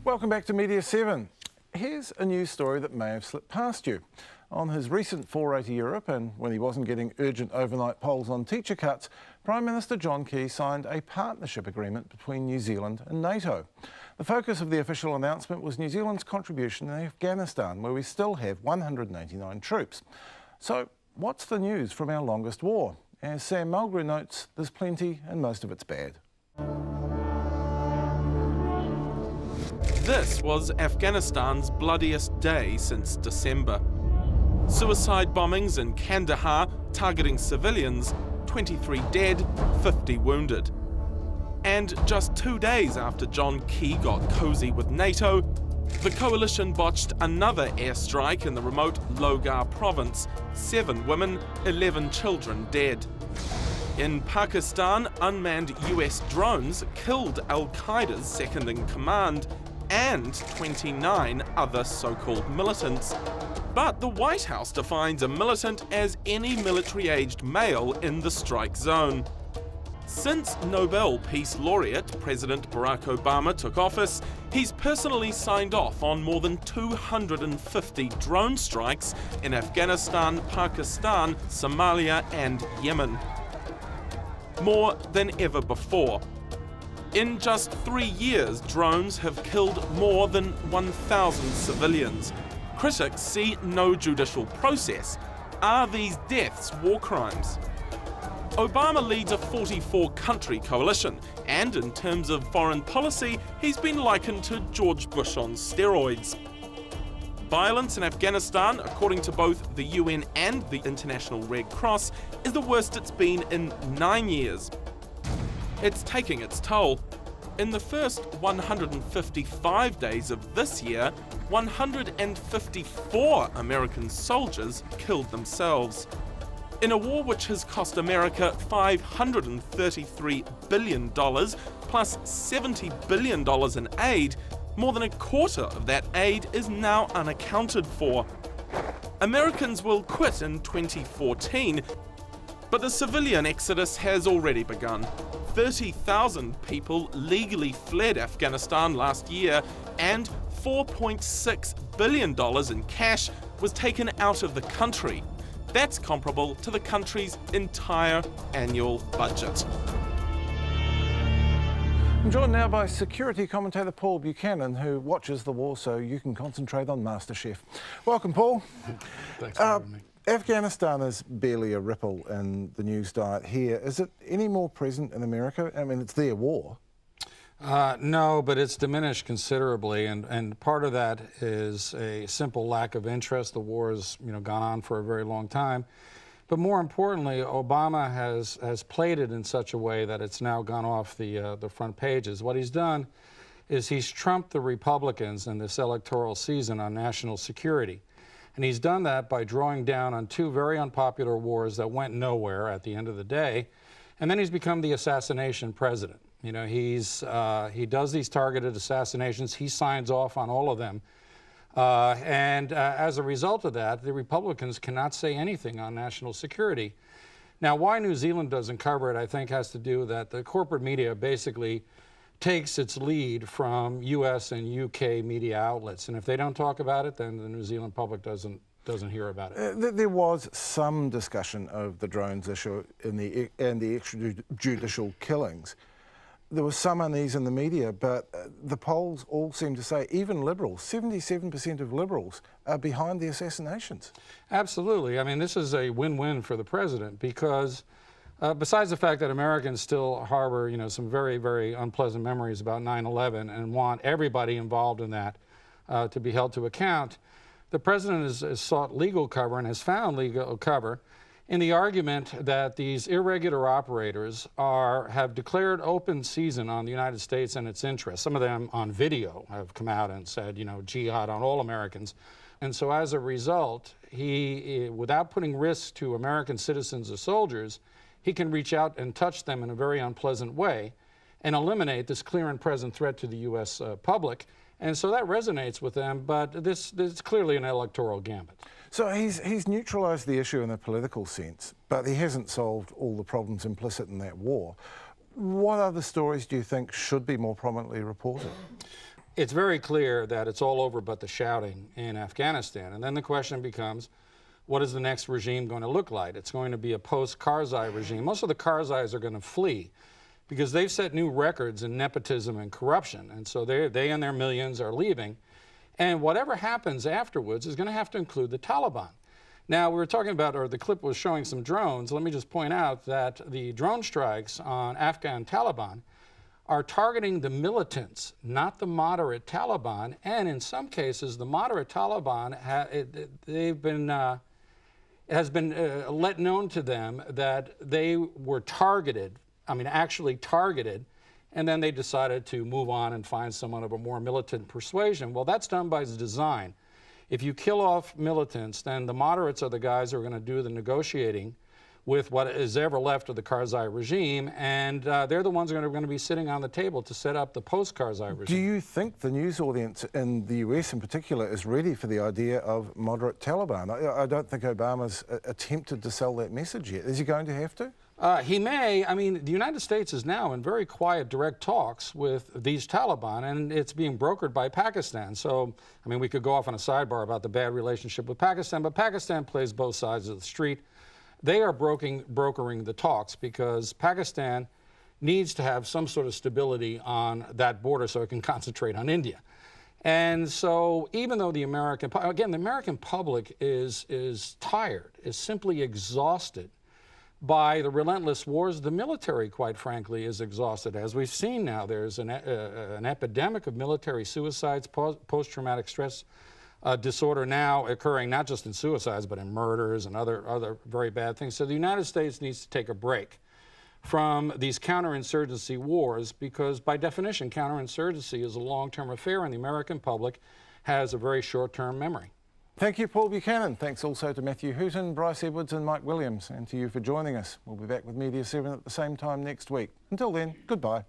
Welcome back to Media7. Here's a news story that may have slipped past you. On his recent foray to Europe, and when he wasn't getting urgent overnight polls on teacher cuts, Prime Minister John Key signed a partnership agreement between New Zealand and NATO. The focus of the official announcement was New Zealand's contribution in Afghanistan, where we still have 189 troops. So, what's the news from our longest war? As Sam Mulgrew notes, there's plenty and most of it's bad. This was Afghanistan's bloodiest day since December. Suicide bombings in Kandahar targeting civilians, 23 dead, 50 wounded. And just 2 days after John Key got cosy with NATO, the coalition botched another airstrike in the remote Logar province, 7 women, 11 children dead. In Pakistan, unmanned US drones killed Al-Qaeda's second-in-command and 29 other so-called militants. But the White House defines a militant as any military-aged male in the strike zone. Since Nobel Peace Laureate President Barack Obama took office, he's personally signed off on more than 250 drone strikes in Afghanistan, Pakistan, Somalia and Yemen. More than ever before. In just 3 years, drones have killed more than 1,000 civilians. Critics see no judicial process. Are these deaths war crimes? Obama leads a 44-country coalition, and in terms of foreign policy, he's been likened to George Bush on steroids. Violence in Afghanistan, according to both the UN and the International Red Cross, is the worst it's been in 9 years. It's taking its toll. In the first 155 days of this year, 154 American soldiers killed themselves. In a war which has cost America $533 billion plus $70 billion in aid, more than a quarter of that aid is now unaccounted for. Americans will quit in 2014, but the civilian exodus has already begun. 30,000 people legally fled Afghanistan last year, and $4.6 billion in cash was taken out of the country. That's comparable to the country's entire annual budget. I'm joined now by security commentator Paul Buchanan, who watches the war so you can concentrate on MasterChef. Welcome, Paul. Thanks for having me. Afghanistan is barely a ripple in the news diet here. Is it any more present in America? I mean, it's their war. No, but it's diminished considerably, and part of that is a simple lack of interest. The war has, gone on for a very long time. But more importantly, Obama has played it in such a way that it's now gone off the front pages. What he's done is he's trumped the Republicans in this electoral season on national security. And he's done that by drawing down on 2 very unpopular wars that went nowhere at the end of the day. And then he's become the assassination president. He does these targeted assassinations. He signs off on all of them. As a result of that, the Republicans cannot say anything on national security. Now, why New Zealand doesn't cover it, I think, has to do with that the corporate media basically takes its lead from US and UK media outlets. And if they don't talk about it, then the New Zealand public doesn't hear about it. There was some discussion of the drones issue and the extrajudicial killings. There was some unease in the media, but the polls all seem to say, even Liberals, 77% of Liberals are behind the assassinations. Absolutely. I mean, this is a win-win for the president because besides the fact that Americans still harbor, some very, very unpleasant memories about 9/11 and want everybody involved in that to be held to account, the president has sought legal cover and has found legal cover in the argument that these irregular operators have declared open season on the United States and its interests. Some of them on video have come out and said, jihad on all Americans. And so as a result, he, without putting risk to American citizens or soldiers, he can reach out and touch them in a very unpleasant way and eliminate this clear and present threat to the U.S. Public. And so that resonates with them, but this is clearly an electoral gambit. So he's neutralised the issue in a political sense, but he hasn't solved all the problems implicit in that war. What other stories do you think should be more prominently reported? it's very clear that it's all over but the shouting in Afghanistan. And then the question becomes, what is the next regime going to look like? It's going to be a post-Karzai regime. Most of the Karzais are going to flee because they've set new records in nepotism and corruption. And so they and their millions are leaving. And whatever happens afterwards is going to have to include the Taliban. Now, we were talking about, or the clip was showing some drones. Let me just point out that the drone strikes on Afghan Taliban are targeting the militants, not the moderate Taliban. And in some cases, the moderate Taliban, it has been let known to them that they were targeted, actually targeted, and then they decided to move on and find someone of a more militant persuasion. Well, that's done by design. If you kill off militants, then the moderates are the guys who are going to do the negotiating with what is ever left of the Karzai regime, and they're the ones that are going to be sitting on the table to set up the post-Karzai regime. Do you think the news audience in the US in particular is ready for the idea of moderate Taliban? I don't think Obama's attempted to sell that message yet. Is he going to have to? He may. The United States is now in very quiet, direct talks with these Taliban, and it's being brokered by Pakistan. So, we could go off on a sidebar about the bad relationship with Pakistan, but Pakistan plays both sides of the street. They are brokering the talks because Pakistan needs to have some sort of stability on that border so it can concentrate on India. And so even though the American public is tired, is simply exhausted by the relentless wars, the military, quite frankly, is exhausted. As we've seen now, there's an epidemic of military suicides, post-traumatic stress disorder now occurring not just in suicides, but in murders and other very bad things. So the United States needs to take a break from these counterinsurgency wars because, by definition, counterinsurgency is a long-term affair, and the American public has a very short-term memory. Thank you, Paul Buchanan. Thanks also to Matthew Hooton, Bryce Edwards and Mike Williams, and to you for joining us. We'll be back with Media7 at the same time next week. Until then, goodbye.